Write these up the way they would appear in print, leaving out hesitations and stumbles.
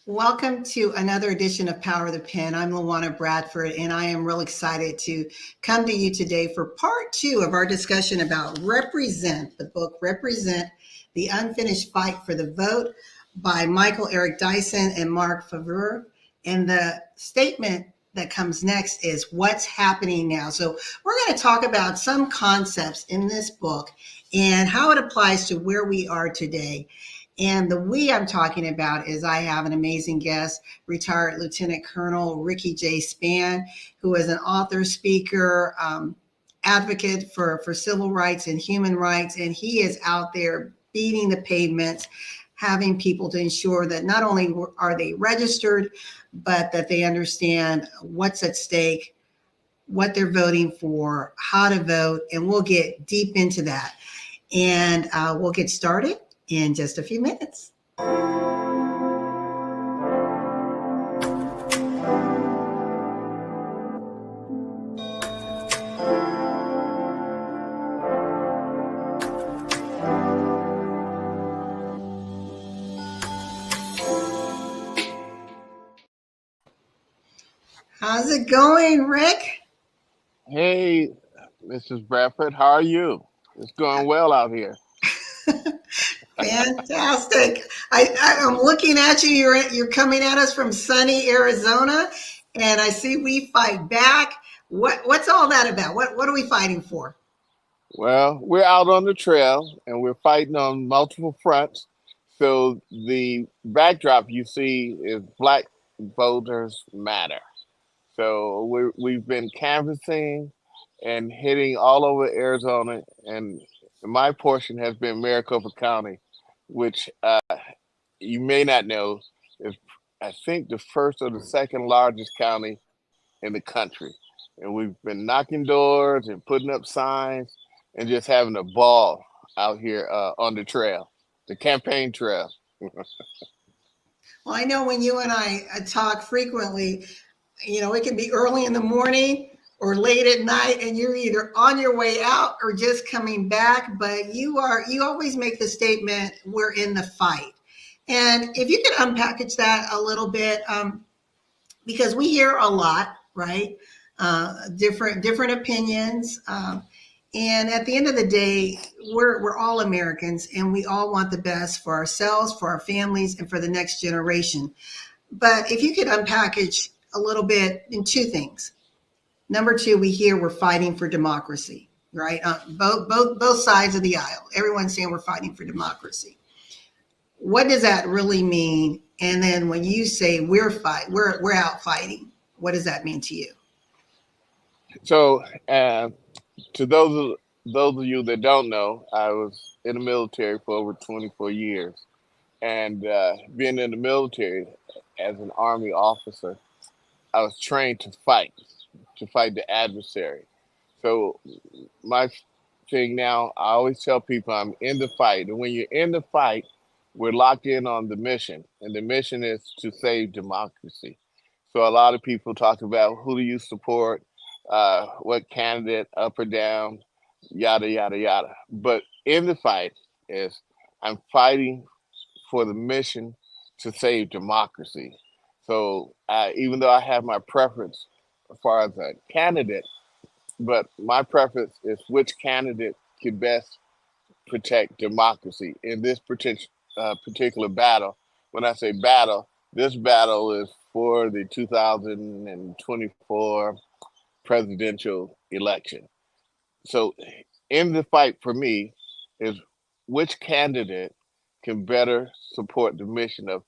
Welcome to another edition of Power of the Pen. I'm LaWanna Bradford, and I am real excited to come to you today for part two of our discussion about Represent, the book Represent, The Unfinished Fight for the Vote by Michael Eric Dyson and Marc Favreau. And the statement that comes next is what's happening now. So we're going to talk about some concepts in this book and how it applies to where we are today. And the we I'm talking about is I have an amazing guest, retired Lieutenant Colonel Ricky J. Spann, who is an author, speaker, advocate for civil rights and human rights. And he is out there beating the pavements, having people to ensure that not only are they registered, but that they understand what's at stake, what they're voting for, how to vote. And we'll get deep into that. And we'll get started in just a few minutes. How's it going, Rick? Hey, Mrs. Bradford, how are you? It's going well out here. Fantastic. I'm looking at you. You're coming at us from sunny Arizona, and I see we fight back. What's all that about? What are we fighting for? Well, we're out on the trail, and we're fighting on multiple fronts. So the backdrop you see is Black Voters Matter. So we've been canvassing and hitting all over Arizona, and my portion has been Maricopa County, which you may not know is, I think, the first or the second largest county in the country. And we've been knocking doors and putting up signs and just having a ball out here on the trail, the campaign trail. Well, I know when you and I talk frequently, it can be early in the morning or late at night, and you're either on your way out or just coming back, but you always make the statement, we're in the fight. And if you could unpackage that a little bit, because we hear a lot, right? Different opinions. And at the end of the day, we're all Americans, and we all want the best for ourselves, for our families, and for the next generation. But if you could unpackage a little bit in two things. Number two, we hear we're fighting for democracy, right? Both sides of the aisle. Everyone's saying we're fighting for democracy. What does that really mean? And then when you say we're out fighting, what does that mean to you? So, to those of you that don't know, I was in the military for over 24 years, and being in the military as an Army officer, I was trained to fight the adversary. So my thing now, I always tell people I'm in the fight. And when you're in the fight, we're locked in on the mission. And the mission is to save democracy. So a lot of people talk about who do you support, what candidate, up or down, yada, yada, yada. But in the fight is I'm fighting for the mission to save democracy. So even though I have my preference as far as a candidate, but my preference is which candidate could best protect democracy in this particular battle. When I say battle, this battle is for the 2024 presidential election. So in the fight for me is which candidate can better support the mission of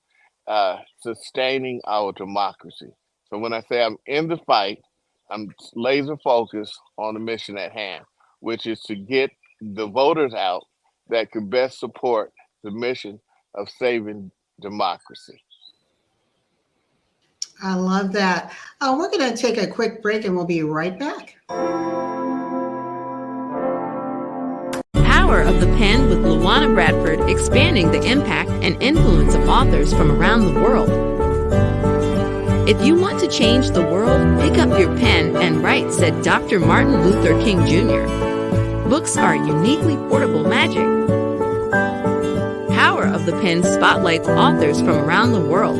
sustaining our democracy. So when I say I'm in the fight, I'm laser focused on the mission at hand, which is to get the voters out that could best support the mission of saving democracy. I love that. We're going to take a quick break and we'll be right back. Power of the Pen with LaWanna Bradford, expanding the impact and influence of authors from around the world. If you want to change the world, pick up your pen and write, said Dr. Martin Luther King Jr. Books are uniquely portable magic. Power of the Pen spotlights authors from around the world.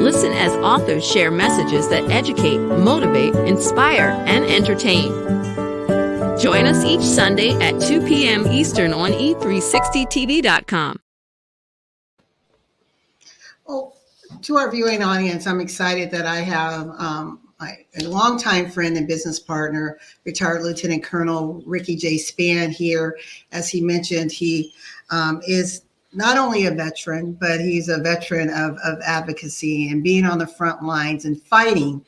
Listen as authors share messages that educate, motivate, inspire, and entertain. Join us each Sunday at 2 p.m. Eastern on e360tv.com. Well, to our viewing audience, I'm excited that I have a longtime friend and business partner, retired Lieutenant Colonel Ricky J. Spann here. As he mentioned, he is not only a veteran, but he's a veteran of advocacy and being on the front lines and fighting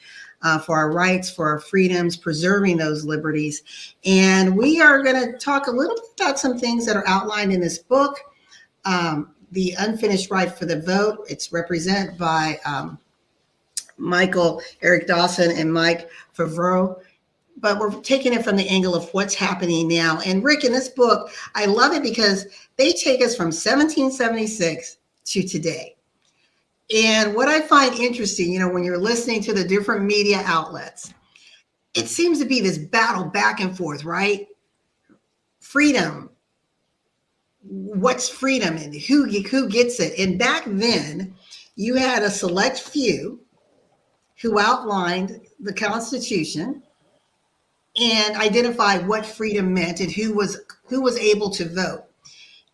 for our rights, for our freedoms, preserving those liberties. And we are going to talk a little bit about some things that are outlined in this book, The Unfinished Right for the Vote. It's represented by Michael Eric Dawson and Mike Favreau. But we're taking it from the angle of what's happening now. And Rick, in this book, I love it because they take us from 1776 to today. And what I find interesting, you know, when you're listening to the different media outlets, it seems to be this battle back and forth, right? Freedom. What's freedom and who gets it? And back then, you had a select few who outlined the Constitution and identified what freedom meant and who was able to vote.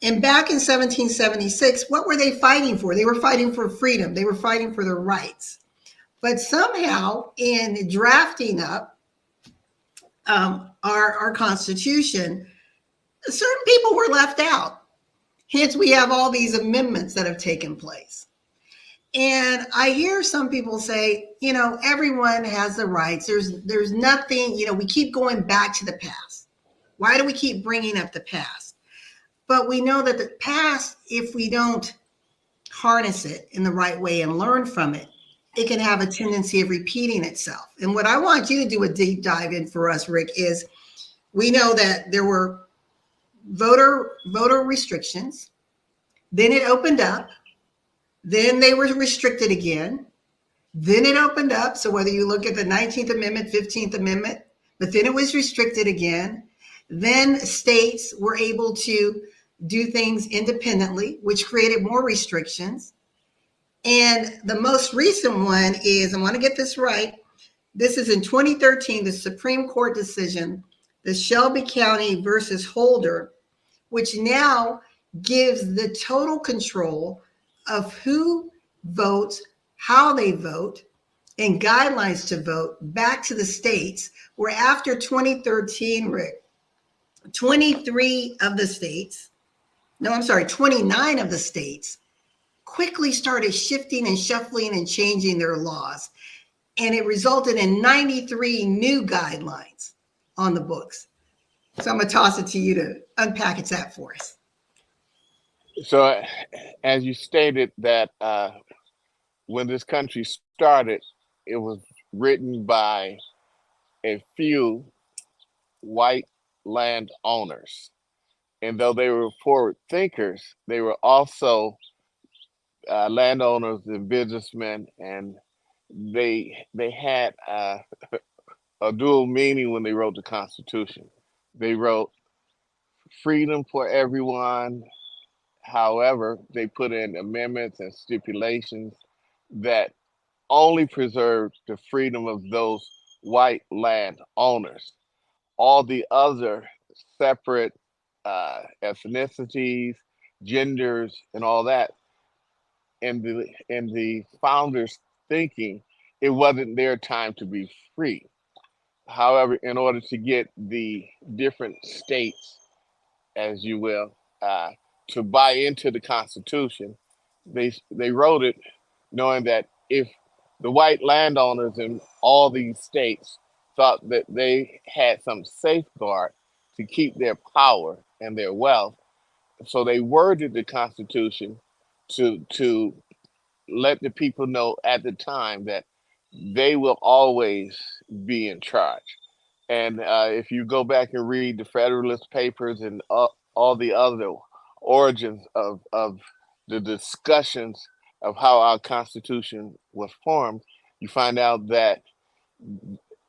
And back in 1776, what were they fighting for? They were fighting for freedom. They were fighting for their rights. But somehow, in drafting up our Constitution, certain people were left out. Hence, we have all these amendments that have taken place. And I hear some people say, you know, everyone has the rights. There's nothing, you know, we keep going back to the past. Why do we keep bringing up the past? But we know that the past, if we don't harness it in the right way and learn from it, it can have a tendency of repeating itself. And what I want you to do a deep dive in for us, Rick, is we know that there were voter restrictions. Then it opened up. Then they were restricted again. Then it opened up. So whether you look at the 19th Amendment, 15th Amendment, but then it was restricted again. Then states were able to do things independently, which created more restrictions. And the most recent one is, I want to get this right, this is in 2013, the Supreme Court decision, the Shelby County versus Holder, which now gives the total control of who votes, how they vote, and guidelines to vote back to the states, where after 2013, Rick, 29 of the states quickly started shifting and shuffling and changing their laws. And it resulted in 93 new guidelines on the books. So I'm going to toss it to you to unpackage that for us. So, as you stated, that when this country started, it was written by a few white landowners. And though they were forward thinkers, they were also landowners and businessmen, and they had a dual meaning when they wrote the Constitution. They wrote freedom for everyone. However, they put in amendments and stipulations that only preserved the freedom of those white landowners. All the other separate ethnicities, genders, and all that, in the founders' thinking, it wasn't their time to be free. However, in order to get the different states, as you will, to buy into the Constitution, they wrote it knowing that if the white landowners in all these states thought that they had some safeguard to keep their power and their wealth, so they worded the Constitution to let the people know at the time that they will always be in charge. And if you go back and read the Federalist Papers and all the other origins of the discussions of how our Constitution was formed, you find out that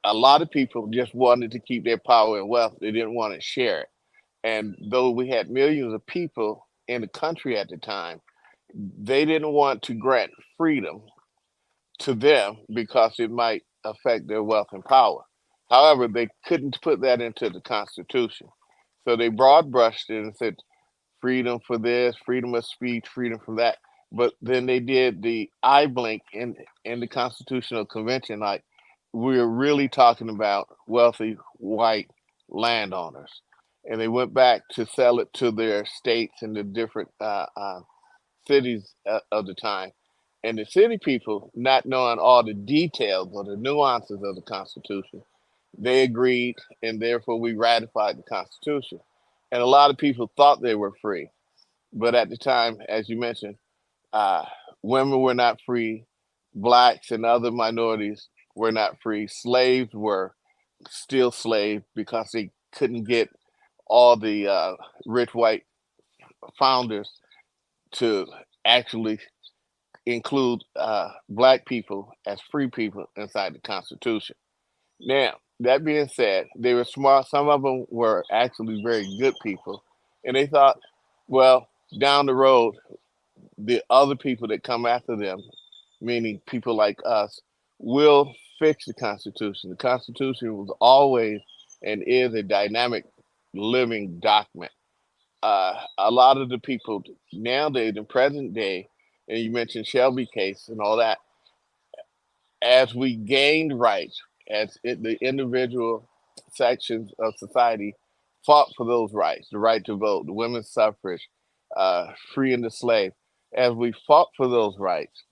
a lot of people just wanted to keep their power and wealth. They didn't want to share it. And though we had millions of people in the country at the time, they didn't want to grant freedom to them because it might affect their wealth and power. However, they couldn't put that into the Constitution. So they broad brushed it and said freedom for this, freedom of speech, freedom for that. But then they did the eye blink in the Constitutional Convention, like we're really talking about wealthy white landowners. And they went back to sell it to their states and the different cities of the time. And the city people, not knowing all the details or the nuances of the Constitution, they agreed, and therefore we ratified the Constitution. And a lot of people thought they were free. But at the time, as you mentioned, uh, women were not free, blacks and other minorities were not free, slaves were still slaves because they couldn't get all the rich white founders to actually include black people as free people inside the Constitution. Now, that being said, they were smart. Some of them were actually very good people. And they thought, well, down the road, the other people that come after them, meaning people like us, will fix the Constitution. The Constitution was always and is a dynamic living document. A lot of the people nowadays, in present day, and you mentioned Shelby case and all that, as we gained rights, the individual sections of society fought for those rights, the right to vote, the women's suffrage, freeing the slave. As we fought for those rights,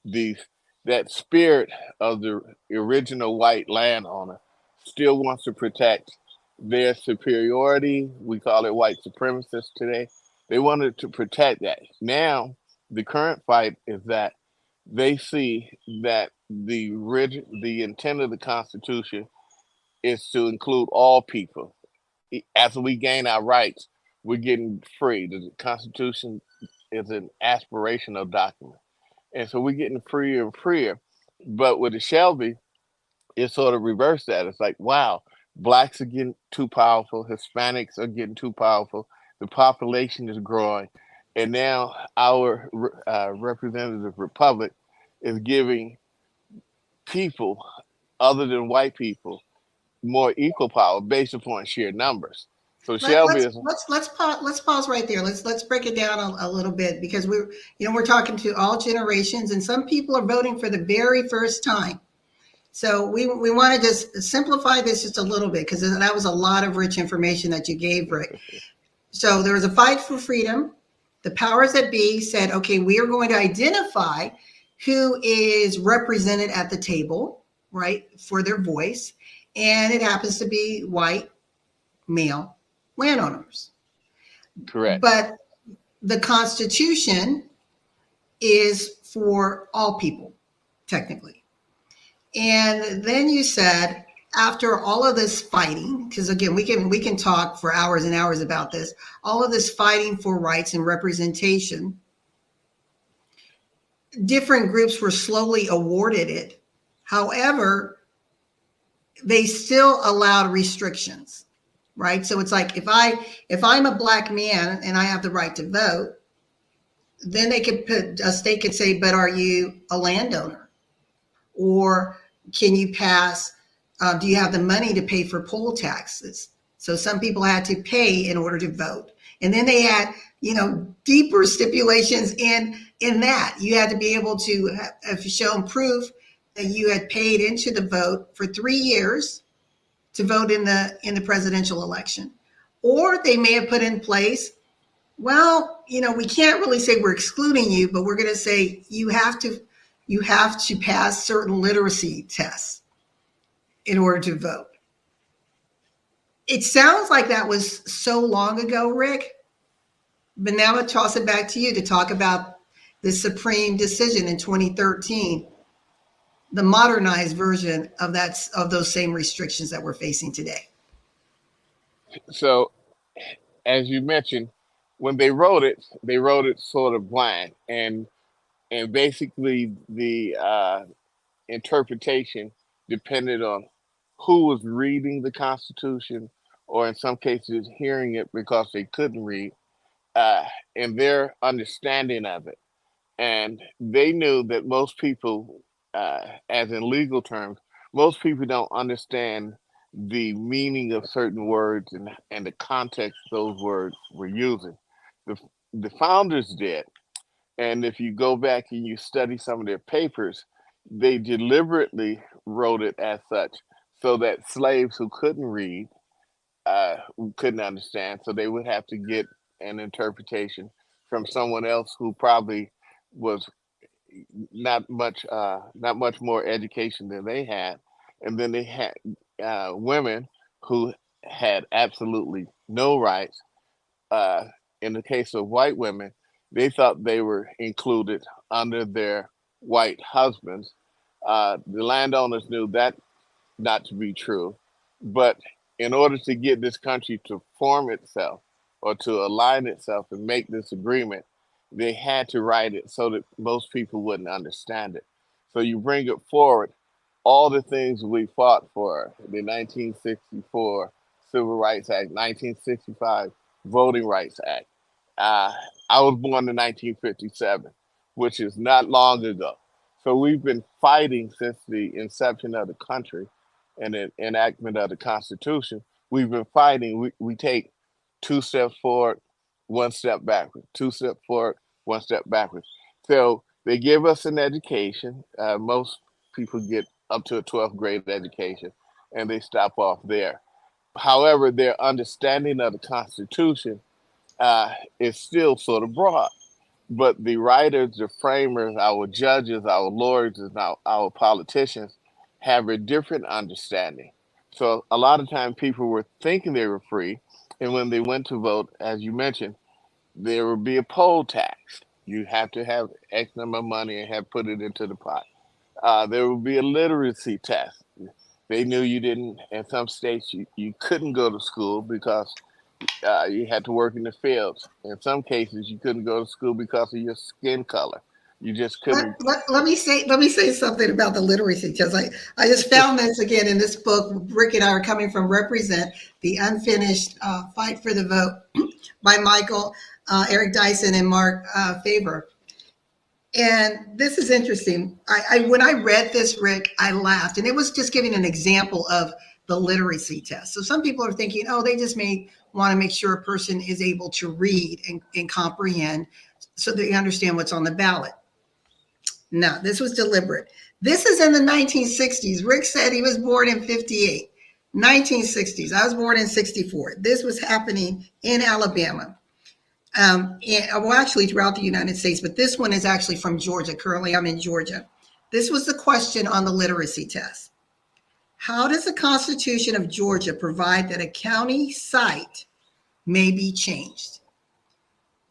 the that spirit of the original white landowner still wants to protect their superiority. We call it white supremacists today. They wanted to protect that. Now, the current fight is that they see that the intent of the Constitution is to include all people. As we gain our rights, we're getting free. The Constitution is an aspirational document, and so we're getting freer and freer. But with the Shelby, it sort of reversed that. It's like, wow, blacks are getting too powerful, Hispanics are getting too powerful, the population is growing, and now our representative republic is giving people other than white people more equal power based upon sheer numbers. So Shelby is Let's pause right there. Let's break it down a little bit because we're talking to all generations, and some people are voting for the very first time. So we want to just simplify this just a little bit because that was a lot of rich information that you gave, Rick. So there was a fight for freedom. The powers that be said, okay, we are going to identify who is represented at the table, right, for their voice. And it happens to be white, male landowners. correct. But the Constitution is for all people, technically. And then you said, after all of this fighting, because again, we can talk for hours and hours about this, all of this fighting for rights and representation, different groups were slowly awarded it. However, they still allowed restrictions, right? So it's like if I'm a black man and I have the right to vote, then a state could say, but are you a landowner? Or can you pass, do you have the money to pay for poll taxes? So some people had to pay in order to vote. And then they had, deeper stipulations in that. You had to be able to have shown proof that you had paid into the vote for 3 years to vote in the presidential election. Or they may have put in place, well, we can't really say we're excluding you, but we're going to say you have to pass certain literacy tests in order to vote. It sounds like that was so long ago, Rick, but now I toss it back to you to talk about the Supreme decision in 2013, the modernized version of those same restrictions that we're facing today. So, as you mentioned, when they wrote it sort of blind, and basically the interpretation depended on who was reading the Constitution, or in some cases hearing it because they couldn't read, and their understanding of it. And they knew that most people as in legal terms, most people don't understand the meaning of certain words and the context those words were using. The, the founders did. And if you go back and you study some of their papers, they deliberately wrote it as such so that slaves who couldn't read, who couldn't understand, so they would have to get an interpretation from someone else who probably was not much more education than they had, and then they had women who had absolutely no rights. Uh, in the case of white women, they thought they were included under their white husbands. The landowners knew that not to be true. But in order to get this country to form itself or to align itself and make this agreement, they had to write it so that most people wouldn't understand it. So you bring it forward, all the things we fought for, the 1964 Civil Rights Act, 1965 Voting Rights Act. Uh, I was born in 1957, which is not long ago. So we've been fighting since the inception of the country and the enactment of the Constitution. We've been fighting. We take two steps forward, one step backward, two steps forward, one step backwards. So they give us an education. Most people get up to a 12th grade education and they stop off there. However, their understanding of the Constitution is still sort of broad. But the writers, the framers, our judges, our lawyers, and our politicians have a different understanding. So a lot of times people were thinking they were free, and when they went to vote, as you mentioned, there would be a poll tax. You have to have X number of money and have put it into the pot. There would be a literacy test. They knew you didn't, in some states, you couldn't go to school because you had to work in the fields. In some cases, you couldn't go to school because of your skin color. You just couldn't. Let me say something about the literacy test. I just found this again in this book. Rick and I are coming from Represent, the Unfinished Fight for the Vote by Michael, Eric Dyson, and Marc Favreau. And this is interesting. When I read this, Rick, I laughed, and it was just giving an example of the literacy test. So some people are thinking, oh, they just may want to make sure a person is able to read and comprehend so they understand what's on the ballot. No, this was deliberate. This is in the 1960s. Rick said he was born in 58. 1960s. I was born in 64. This was happening in Alabama. Well, actually throughout the United States, but this one is actually from Georgia. Currently, I'm in Georgia. This was the question on the literacy test. How does the Constitution of Georgia provide that a county site may be changed?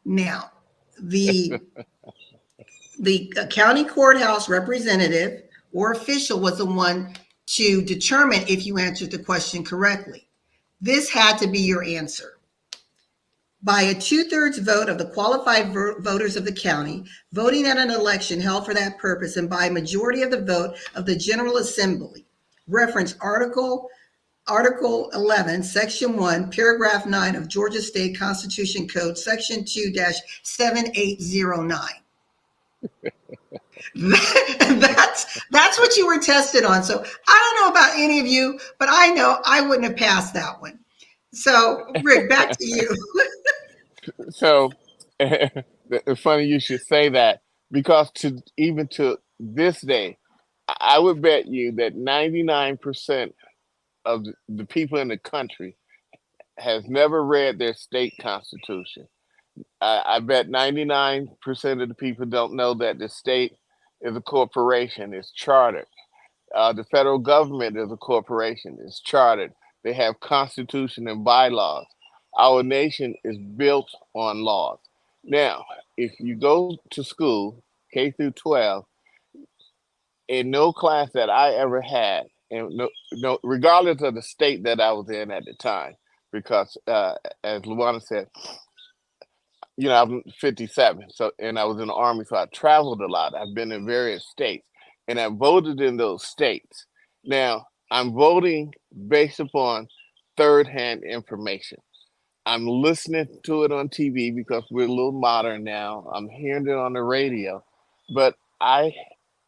Now, the county courthouse representative or official was the one to determine if you answered the question correctly. This had to be your answer. By a 2/3 vote of the qualified voters of the county, voting at an election held for that purpose, and by a majority of the vote of the General Assembly. Reference Article 11, Section 1, Paragraph 9 of Georgia State Constitution Code, Section 2-7809. That's what you were tested on. So I don't know about any of you, but I know I wouldn't have passed that one. So, Rick, back to you. So it's funny you should say that because even to this day, I would bet you that 99% of the people in the country has never read their state constitution. I bet 99% of the people don't know that the state is a corporation, it's chartered. The federal government is a corporation, it's chartered. They have constitution and bylaws. Our nation is built on laws. Now, if you go to school, K through 12, in no class that I ever had, and no, regardless of the state that I was in at the time, because as LaWanna said, I'm 57, so and I was in the Army, so I traveled a lot. I've been in various states, and I voted in those states. Now, I'm voting based upon third-hand information. I'm listening to it on TV because we're a little modern now. I'm hearing it on the radio, but I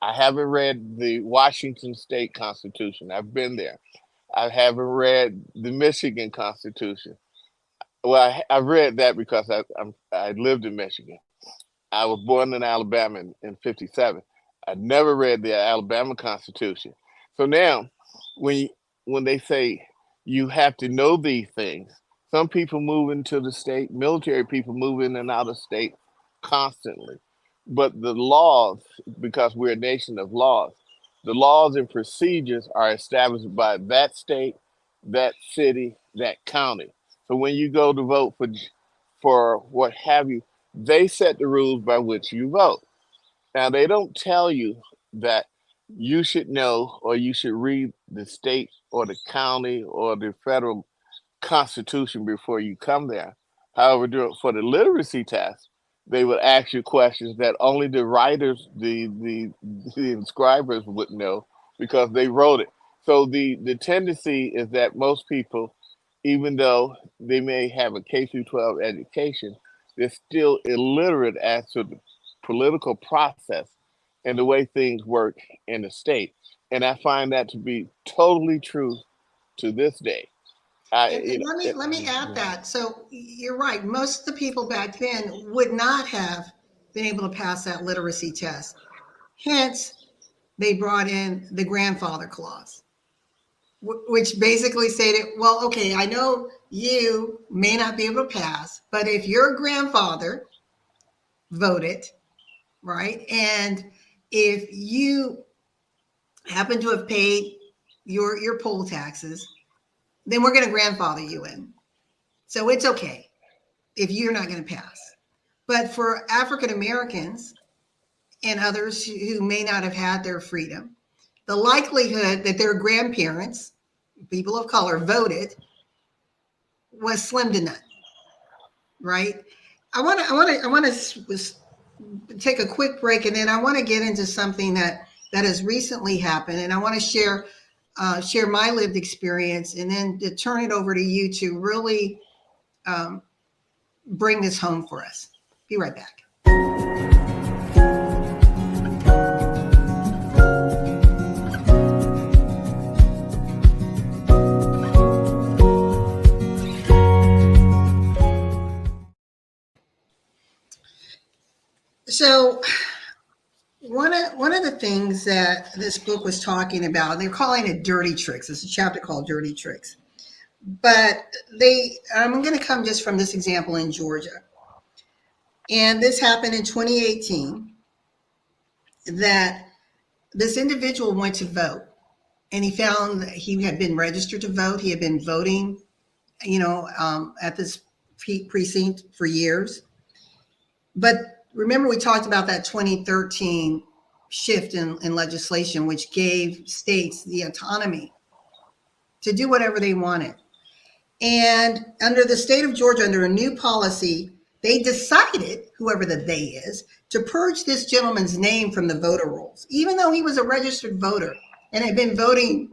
I haven't read the Washington State Constitution. I've been there. I haven't read the Michigan Constitution. Well, I read that because I lived in Michigan. I was born in Alabama in '57. I never read the Alabama Constitution. So now, when you, when they say you have to know these things, some people move into the state, military people move in and out of state constantly. But the laws, because we're a nation of laws, the laws and procedures are established by that state, that city, that county. So when you go to vote for what have you, they set the rules by which you vote. Now they don't tell you that you should know or you should read the state or the county or the federal constitution before you come there. However, for the literacy test, they would ask you questions that only the writers, the inscribers would know because they wrote it. So the tendency is that most people, even though they may have a K through 12 education, they're still illiterate as to the political process and the way things work in the state. And I find that to be totally true to this day. And let me add that. So you're right. Most of the people back then would not have been able to pass that literacy test. Hence, they brought in the grandfather clause, which basically stated, well, okay, I know you may not be able to pass, but if your grandfather voted, right, and if you happen to have paid your poll taxes, then we're going to grandfather you in. So it's okay if you're not going to pass. But for African Americans and others who may not have had their freedom, the likelihood that their grandparents, people of color, voted was slim to none, right? I want to take a quick break, and then I want to get into something that has recently happened, and I want to share my lived experience, and then to turn it over to you to really bring this home for us. Be right back. So one of the things that this book was talking about, they're calling it dirty tricks. It's a chapter called Dirty Tricks. But I'm going to come just from this example in Georgia. And this happened in 2018, that this individual went to vote, and he found that he had been registered to vote. He had been voting, at this precinct for years. But remember, we talked about that 2013 shift in legislation, which gave states the autonomy to do whatever they wanted. And under the state of Georgia, under a new policy, they decided, whoever the they is, to purge this gentleman's name from the voter rolls, even though he was a registered voter and had been voting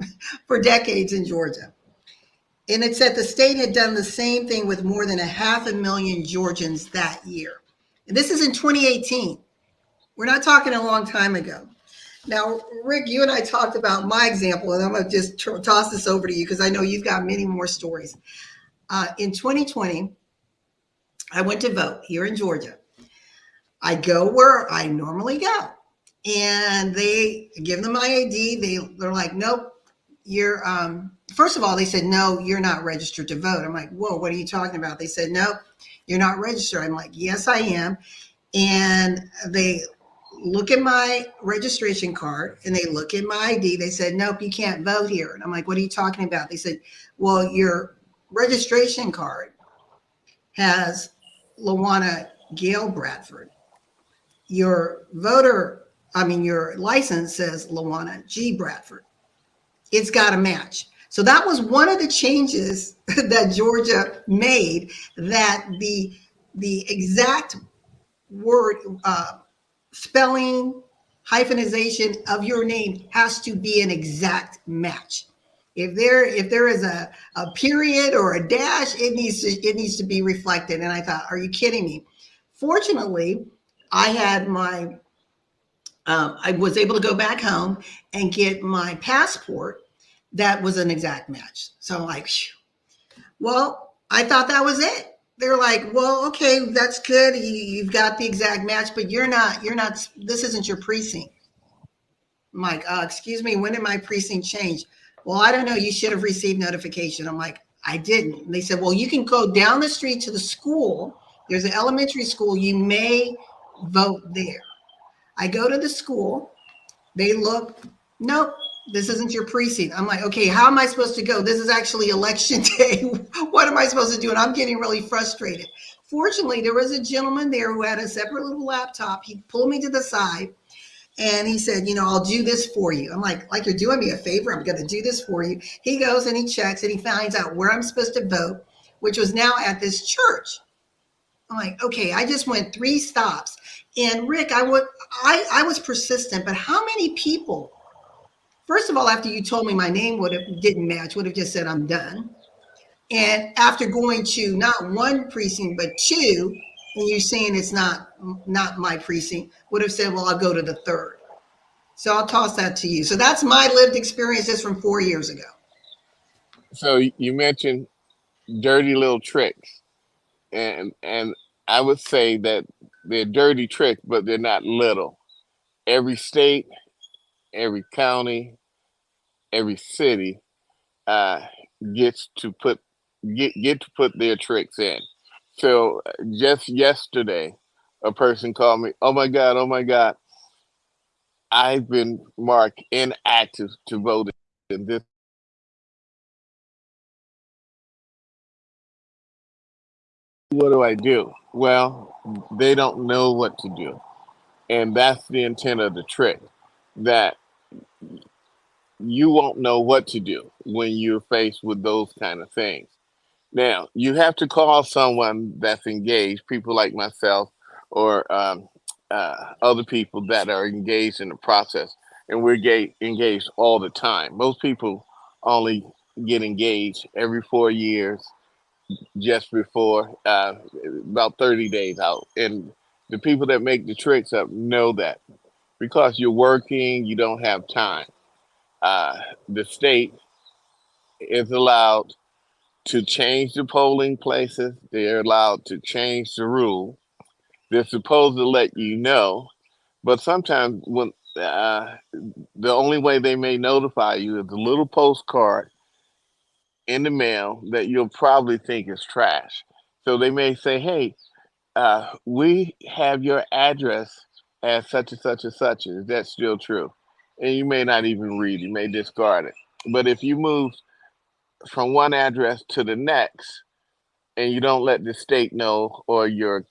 for decades in Georgia. And it said the state had done the same thing with more than 500,000 Georgians that year. And this is in 2018. We're not talking a long time ago. Now, Rick, you and I talked about my example, and I'm going to just toss this over to you because I know you've got many more stories. In 2020, I went to vote here in Georgia. I go where I normally go, and they give them my ID. They're like, nope, you're, first of all, they said, no, you're not registered to vote. I'm like, whoa, what are you talking about? They said, no, you're not registered. I'm like, yes, I am. And they look at my registration card and they look at my ID. They said, nope, you can't vote here. And I'm like, what are you talking about? They said, well, your registration card has LaWanna Gail Bradford. Your license says LaWanna G Bradford. It's got to match. So that was one of the changes that Georgia made, that the exact word, spelling, hyphenization of your name has to be an exact match. If there is a period or a dash, it needs to be reflected. And I thought, are you kidding me? Fortunately, I had my I was able to go back home and get my passport that was an exact match. So I'm like, phew. Well, I thought that was it. They're like, well, okay, that's good. You've got the exact match, but this isn't your precinct. I'm like, excuse me, when did my precinct change? Well, I don't know. You should have received notification. I'm like, I didn't. And they said, well, you can go down the street to the school. There's an elementary school. You may vote there. I go to the school. They look, nope, this isn't your precinct. I'm like, okay, how am I supposed to go? This is actually election day. What am I supposed to do? And I'm getting really frustrated. Fortunately, there was a gentleman there who had a separate little laptop. He pulled me to the side and he said, I'll do this for you. I'm like you're doing me a favor. I'm going to do this for you. He goes and he checks and he finds out where I'm supposed to vote, which was now at this church. I'm like, okay, I just went 3 stops. And Rick, I was persistent, but how many people, first of all, after you told me my name didn't match, would have just said I'm done. And after going to not 1 precinct, but 2, and you're saying it's not my precinct, would have said, well, I'll go to the 3rd. So I'll toss that to you. So that's my lived experience just from 4 years ago. So you mentioned dirty little tricks, and I would say that they're dirty tricks, but they're not little. Every state, every county, every city gets to put their tricks in. So just yesterday, a person called me, oh my God, I've been marked inactive to vote in this. What do I do? Well, they don't know what to do. And that's the intent of the trick, that you won't know what to do when you're faced with those kind of things. Now, you have to call someone that's engaged, people like myself or other people that are engaged in the process. And we're engaged all the time. Most people only get engaged every 4 years, just before about 30 days out. And the people that make the tricks up know that because you're working, you don't have time. The state is allowed to change the polling places. They're allowed to change the rule. They're supposed to let you know, but sometimes when the only way they may notify you is a little postcard in the mail that you'll probably think is trash. So they may say, "Hey, we have your address as such and such and such. Is that still true?" And you may not even read. You may discard it. But if you move from one address to the next, and you don't let the state know or your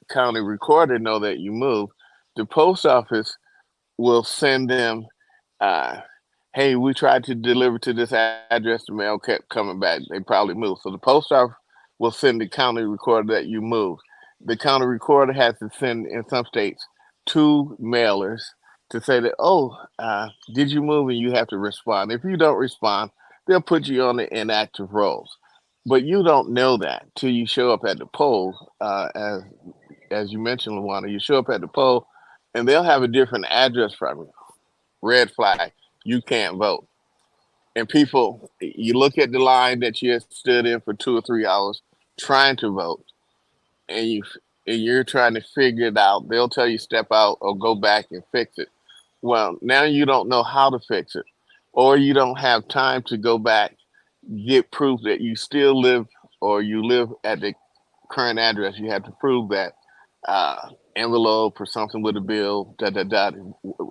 county recorder know that you moved, the post office will send them, uh, hey, we tried to deliver to this address. The mail kept coming back. They probably moved. So the post office will send the county recorder that you moved. The county recorder has to send, in some states, 2 mailers to say that, oh, did you move? And you have to respond. If you don't respond, they'll put you on the inactive rolls. But you don't know that till you show up at the poll. As you mentioned, LaWanna, you show up at the poll, and they'll have a different address from you. Red flag, you can't vote. And people, you look at the line that you had stood in for 2 or 3 hours trying to vote, and you're trying to figure it out. They'll tell you step out or go back and fix it. Well, now you don't know how to fix it, or you don't have time to go back, get proof that you still live or you live at the current address. You have to prove that envelope or something with a bill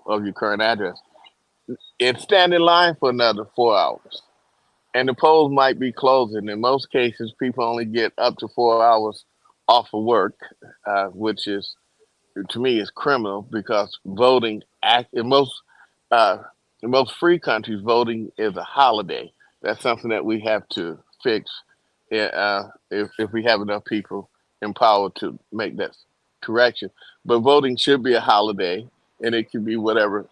of your current address. And stand in line for another 4 hours. And the polls might be closing. In most cases, people only get up to 4 hours off of work, which is, to me, is criminal because voting uh, in most free countries, voting is a holiday. That's something that we have to fix if we have enough people empowered to make that correction. But voting should be a holiday, and it can be whatever.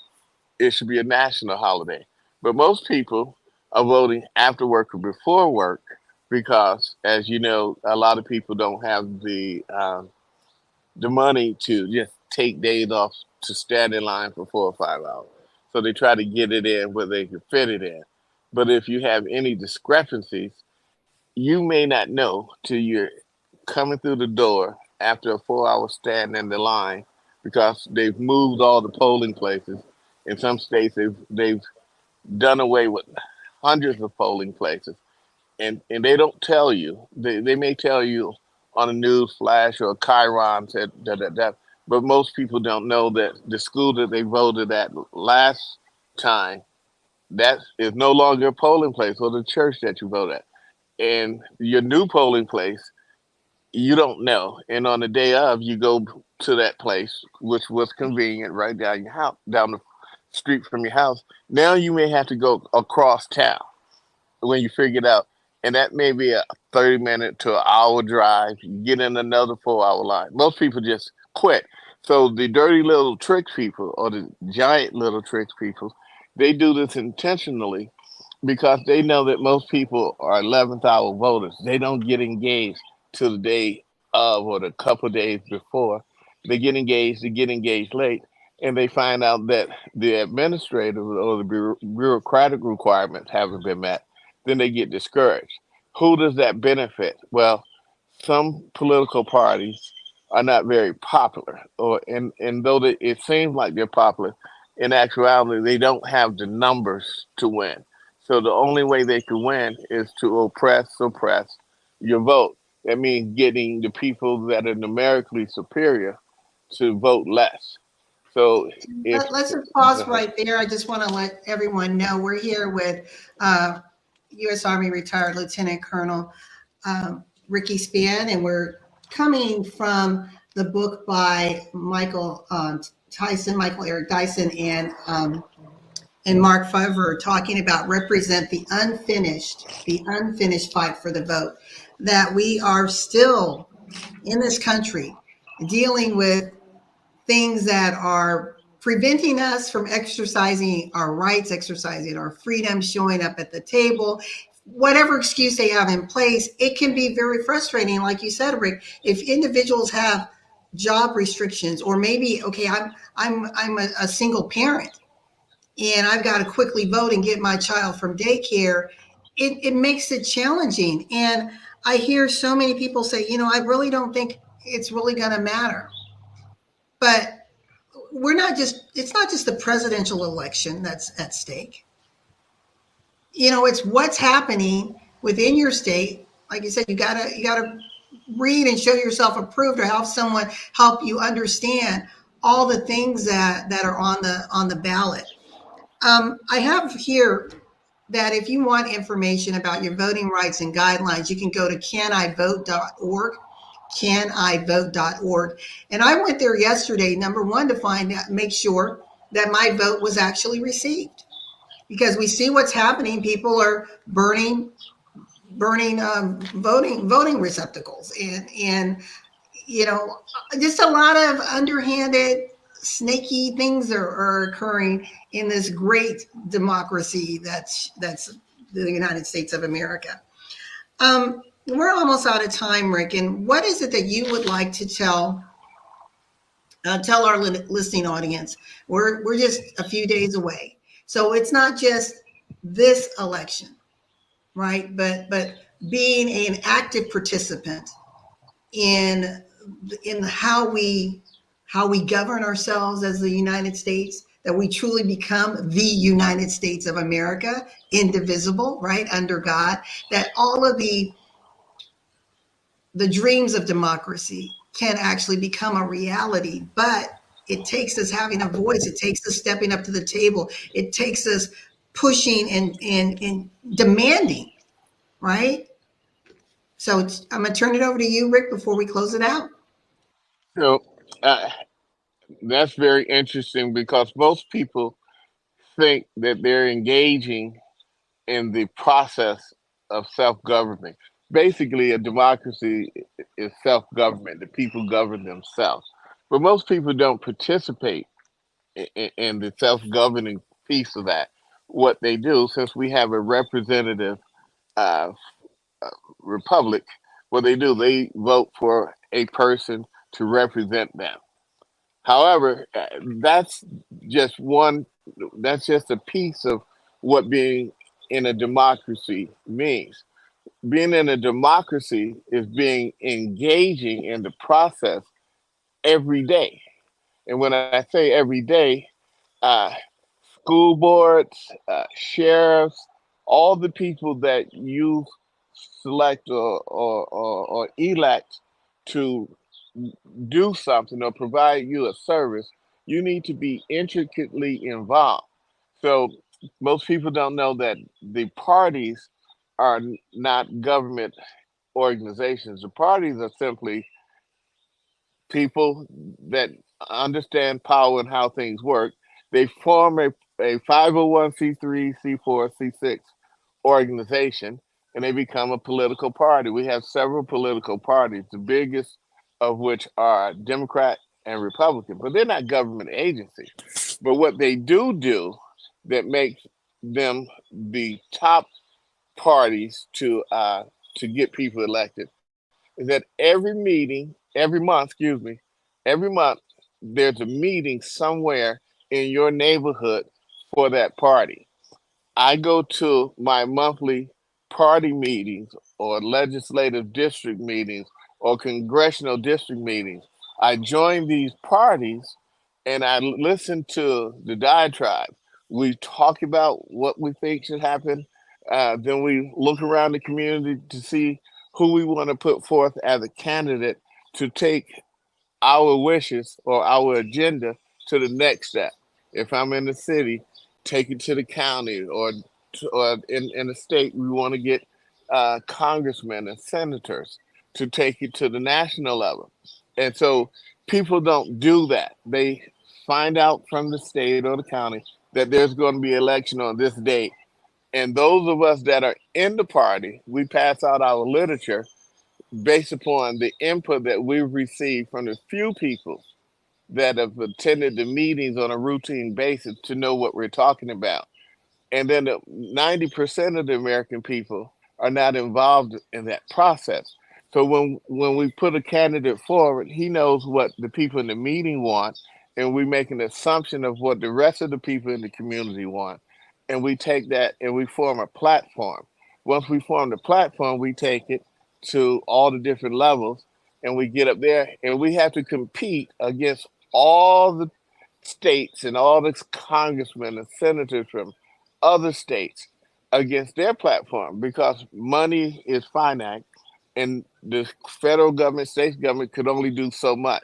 It should be a national holiday. But most people are voting after work or before work because, as you know, a lot of people don't have the money to just take days off to stand in line for 4 or 5 hours. So they try to get it in where they can fit it in. But if you have any discrepancies, you may not know till you're coming through the door after a 4 hour stand in the line because they've moved all the polling places. In some states, they've done away with hundreds of polling places, and they don't tell you. They may tell you on a news flash or a chyron said that, but most people don't know that the school that they voted at last time, that is no longer a polling place, or the church that you vote at. And your new polling place, you don't know. And on the day of, you go to that place, which was convenient, right down your house, down the street from your house. Now you may have to go across town when you figure it out. And that may be a 30-minute to an hour drive. You get in another 4 hour line. Most people just quit. So the dirty little trick people, or the giant little trick people, they do this intentionally because they know that most people are 11th hour voters. They don't get engaged till the day of or the couple days before. They get engaged late, and they find out that the administrative or the bureaucratic requirements haven't been met. Then they get discouraged. Who does that benefit? Well, some political parties are not very popular, and though it seems like they're popular, in actuality, they don't have the numbers to win. So the only way they can win is to suppress your vote. That means getting the people that are numerically superior to vote less. So if Let's just pause right there. I just want to let everyone know we're here with U.S. Army retired Lieutenant Colonel Ricky Spann, and we're coming from the book by Michael Eric Dyson, and Marc Favreau, talking about represent the unfinished fight for the vote. That we are still in this country dealing with things that are preventing us from exercising our rights, exercising our freedom, showing up at the table, whatever excuse they have in place. It can be very frustrating, like you said, Rick, if individuals have job restrictions, or maybe, okay, I'm a single parent and I've got to quickly vote and get my child from daycare. It makes it challenging. And I hear so many people say, I really don't think it's really going to matter. But it's not just the presidential election that's at stake. It's what's happening within your state. Like you said, you gotta read and show yourself approved, or have someone help you understand all the things that are on the ballot. I have here that if you want information about your voting rights and guidelines, you can go to canivote.org, canivote.org. And I went there yesterday, number one, to make sure that my vote was actually received, because we see what's happening. People are burning voting receptacles, and just a lot of underhanded, snaky things are occurring in this great democracy that's the United States of America. We're almost out of time, Rick. And what is it that you would like to tell our listening audience? We're just a few days away, so it's not just this election, right? But being an active participant in how we govern ourselves as the United States, that we truly become the United States of America, indivisible, right, under God, that all of the dreams of democracy can actually become a reality. But it takes us having a voice. It takes us stepping up to the table. It takes us pushing and demanding, right? So I'm going to turn it over to you, Rick, before we close it out. So that's very interesting, because most people think that they're engaging in the process of self-government. Basically, a democracy is self-government. The people govern themselves. But most people don't participate in the self-governing piece of that. What they do, since we have a representative uh, republic, what they do, they vote for a person to represent them. However, that's just one, that's just a piece of what being in a democracy means. Being in a democracy is being engaging in the process every day. And when I say every day, uh, school boards, sheriffs, all the people that you select or elect to do something or provide you a service, you need to be intricately involved. So most people don't know that the parties are not government organizations. The parties are simply people that understand power and how things work. They form a 501c3, C4, C6 organization, and they become a political party. We have several political parties, the biggest of which are Democrat and Republican, but they're not government agencies. But what they do that makes them the top parties to get people elected is that every meeting, every month, excuse me, every month there's a meeting somewhere in your neighborhood for that party. I go to my monthly party meetings or legislative district meetings or congressional district meetings. I join these parties and I listen to the diatribe. We talk about what we think should happen. Then we look around the community to see who we want to put forth as a candidate to take our wishes or our agenda to the next step. If I'm in the city, take it to the county, or in the state, we want to get congressmen and senators to take it to the national level. And so people don't do that. They find out from the state or the county that there's going to be an election on this date. And those of us that are in the party, we pass out our literature based upon the input that we've received from the few people that have attended the meetings on a routine basis to know what we're talking about. And then 90% of the American people are not involved in that process. So when we put a candidate forward, he knows what the people in the meeting want, and we make an assumption of what the rest of the people in the community want. And we take that and we form a platform. Once we form the platform, we take it to all the different levels and we get up there and we have to compete against all the states and all the congressmen and senators from other states against their platform because money is finite and the federal government, state government could only do so much.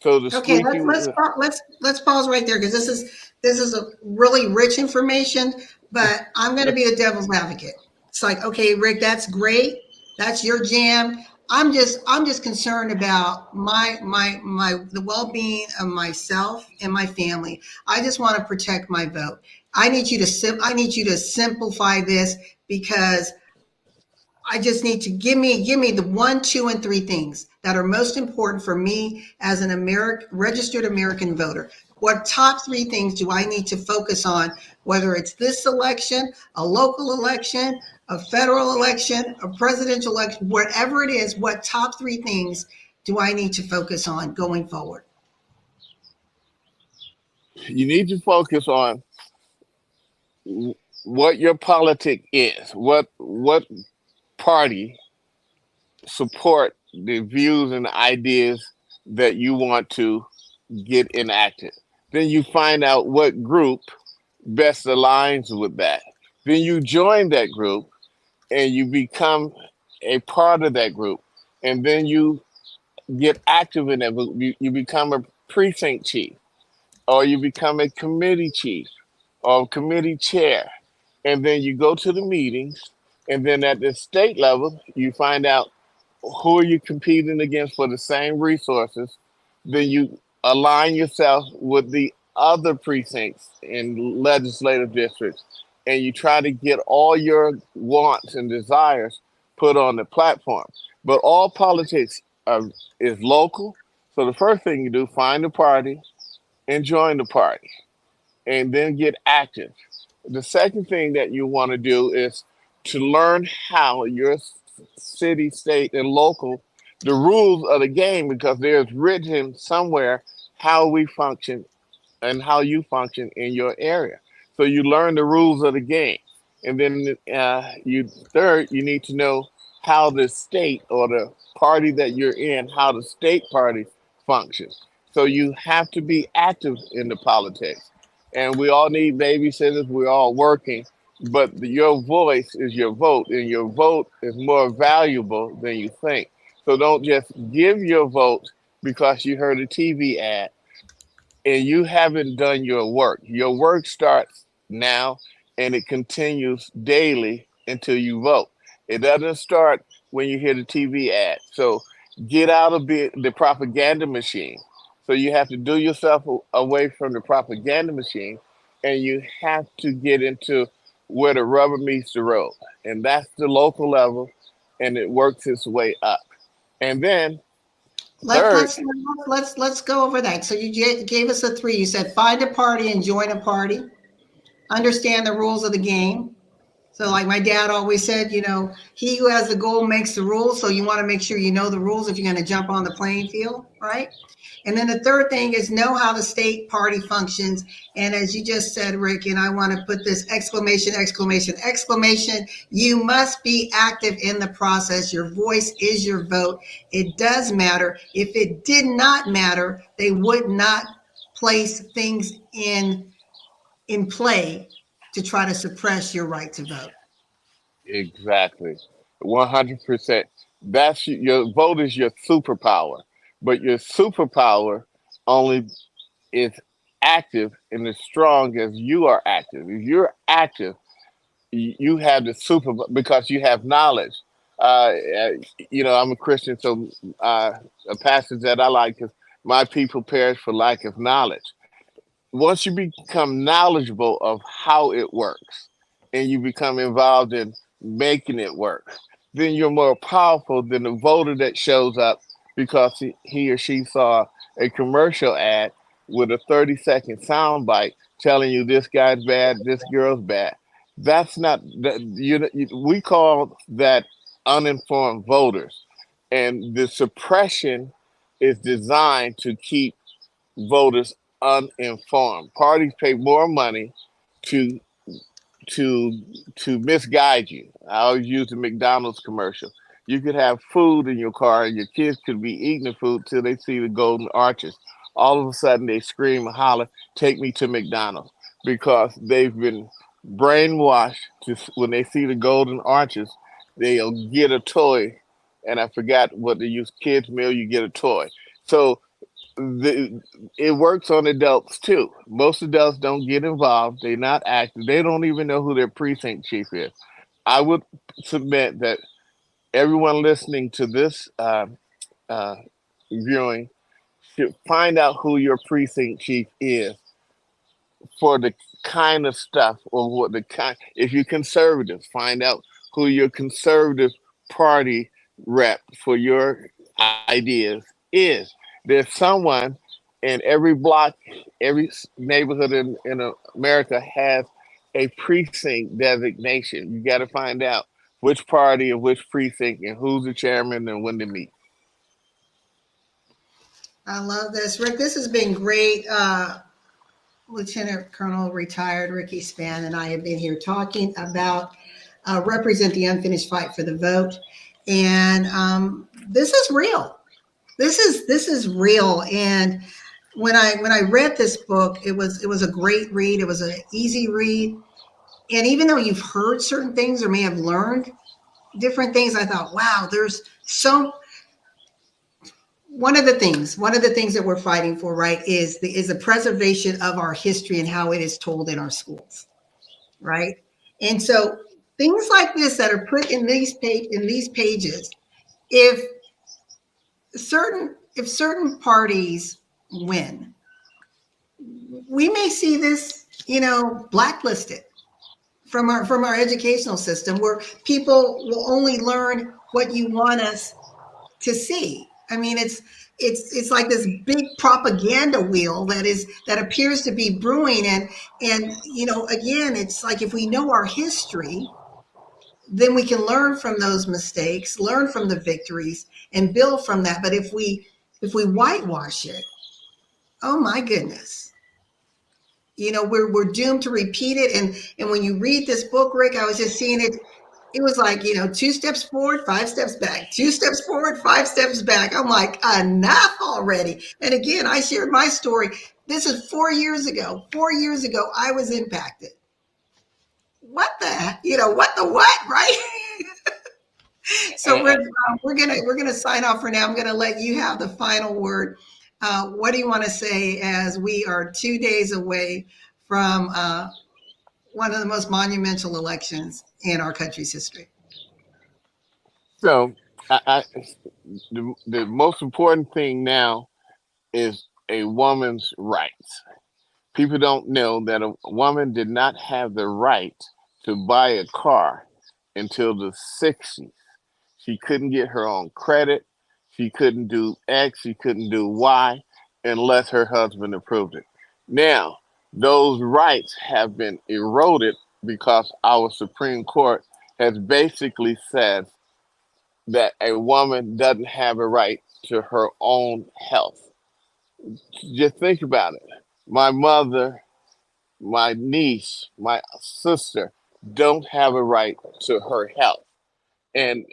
So the Okay, squeaky, let's pause right there because this is a really rich information, but I'm going to be the devil's advocate. It's like, okay, Rick, that's great. That's your jam. I'm just concerned about the well-being of myself and my family. I just want to protect my vote. I need you to simplify this because I just need to give me the 1, 2, and 3 things that are most important for me as an registered American voter. What top 3 things do I need to focus on, whether it's this election, a local election, a federal election, a presidential election, whatever it is, what top 3 things do I need to focus on going forward? you need to focus on what your politic is, what party support the views and ideas that you want to get enacted. Then you find out what group best aligns with that. Then you join that group and you become a part of that group. And then you get active in that group. You become a precinct chief or you become a committee chief or committee chair. And then you go to the meetings. And then at the state level, you find out who are you competing against for the same resources. Then you align yourself with the other precincts in legislative districts, and you try to get all your wants and desires put on the platform. But all politics is local. So the first thing you do, find a party and join the party, and then get active. The second thing that you want to do is to learn how your city, state, and local, the rules of the game, because there's written somewhere how we function and how you function in your area. So you learn the rules of the game. And then you need to know how the state or the party that you're in, how the state party functions. So you have to be active in the politics. And we all need babysitters. We're all working, but your voice is your vote, and your vote is more valuable than you think. So don't just give your vote because you heard a TV ad and you haven't done your work. Your work starts now and it continues daily until you vote. It doesn't start when you hear the TV ad. So get out of the propaganda machine. So you have to do yourself away from the propaganda machine, and you have to get into where the rubber meets the road. And that's the local level, and it works its way up. And then third, Let's go over that. So you gave us a 3. You said find a party and join a party. Understand the rules of the game. So like my dad always said, he who has the goal makes the rules. So you want to make sure you know the rules if you're going to jump on the playing field, right? And then the third thing is know how the state party functions. And as you just said, Rick, and I want to put this exclamation, exclamation, exclamation, you must be active in the process. Your voice is your vote. It does matter. If it did not matter, they would not place things in play to try to suppress your right to vote. exactly, 100%. That's your vote is your superpower, but your superpower only is active and as strong as you are active. If you're active, you have the super because you have knowledge. I'm a Christian, so a passage that I like is, "My people perish for lack of knowledge." Once you become knowledgeable of how it works and you become involved in making it work, then you're more powerful than the voter that shows up because he or she saw a commercial ad with a 30-second sound bite telling you this guy's bad, this girl's bad. That's not that we call that uninformed voters, and the suppression is designed to keep voters uninformed. Parties pay more money to misguide you. I always use the McDonald's commercial. You could have food in your car, and your kids could be eating the food till they see the golden arches. All of a sudden, they scream and holler, "Take me to McDonald's," because they've been brainwashed to when they see the golden arches, they'll get a toy. And I forgot what they use, kids meal, you get a toy. So it works on adults too. Most adults don't get involved. They're not active. They don't even know who their precinct chief is. I would submit that everyone listening to this viewing should find out who your precinct chief is for the kind of stuff or what the kind. If you're conservative, find out who your conservative party rep for your ideas is. There's someone in every block, every neighborhood in America has a precinct designation. You got to find out which party and which precinct and who's the chairman and when to meet. I love this, Rick. This has been great. Lieutenant Colonel retired Ricky Spann and I have been here talking about represent the unfinished fight for the vote, and this is real. This is real. And when I read this book, it was a great read. It was an easy read. And even though you've heard certain things or may have learned different things, I thought, wow, there's one of the things that we're fighting for, right, is the preservation of our history and how it is told in our schools, right? And so things like this that are put in these pages, if certain parties win, we may see this, blacklisted from our educational system, where people will only learn what you want us to see. I mean, it's like this big propaganda wheel that appears to be brewing, and again, it's like if we know our history, then we can learn from those mistakes, learn from the victories, and build from that. But if we whitewash it, Oh my goodness. We're doomed to repeat it. And when you read this book, Rick, I was just seeing it. It was like, 2 steps forward, 5 steps back, 2 steps forward, 5 steps back. I'm like, enough already. And again, I shared my story. This is 4 years ago. 4 years ago, I was impacted. What what, right? So And, we're gonna sign off for now. I'm gonna let you have the final word. What do you want to say as we are 2 days away from one of the most monumental elections in our country's history? so the most important thing now is a woman's rights. People don't know that a woman did not have the right to buy a car until the 60s. She couldn't get her own credit. She couldn't do X. She couldn't do Y unless her husband approved it. Now, those rights have been eroded because our Supreme Court has basically said that a woman doesn't have a right to her own health. Just think about it. My mother, my niece, my sister don't have a right to her health. And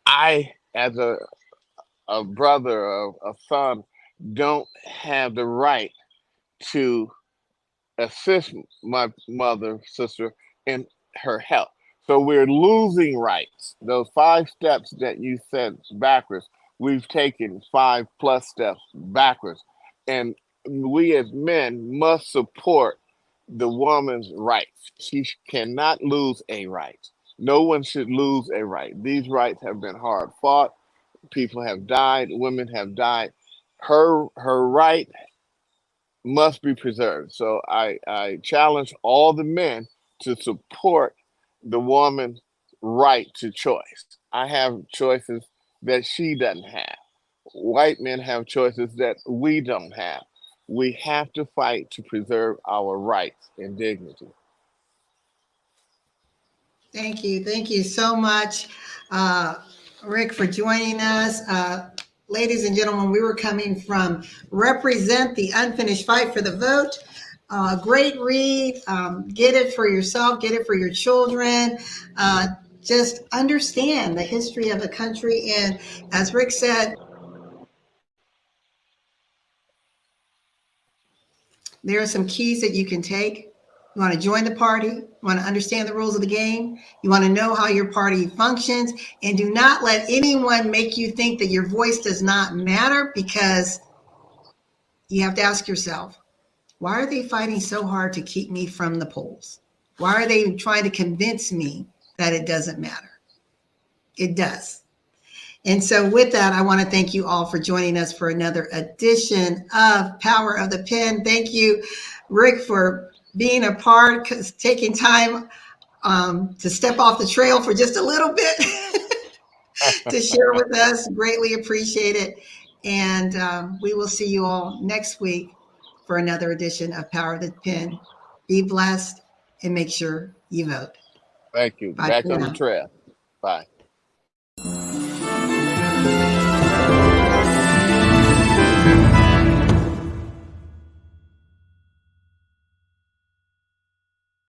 I, as a brother, a son, don't have the right to assist my mother, sister in her health. So we're losing rights. Those 5 steps that you said backwards, we've taken 5+ steps backwards. And we as men must support the woman's rights. She cannot lose a right. No one should lose a right. These rights have been hard fought. People have died. Women have died. Her right must be preserved. So I challenge all the men to support the woman's right to choice. I have choices that she doesn't have. White men have choices that we don't have. We have to fight to preserve our rights and dignity. Thank you. Thank you so much, Rick, for joining us. Ladies and gentlemen, we were coming from Represent the Unfinished Fight for the Vote. Great read. Get it for yourself, get it for your children. Just understand the history of the country. And as Rick said, there are some keys that you can take. You want to join the party. You want to understand the rules of the game. You want to know how your party functions. And do not let anyone make you think that your voice does not matter, because you have to ask yourself, why are they fighting so hard to keep me from the polls? Why are they trying to convince me that it doesn't matter? It does. And so with that, I want to thank you all for joining us for another edition of Power of the Pen. Thank you, Rick, for being a part, taking time to step off the trail for just a little bit to share with us. Greatly appreciate it. And we will see you all next week for another edition of Power of the Pen. Be blessed and make sure you vote. Thank you. Bye Back for on the now. trail. Bye.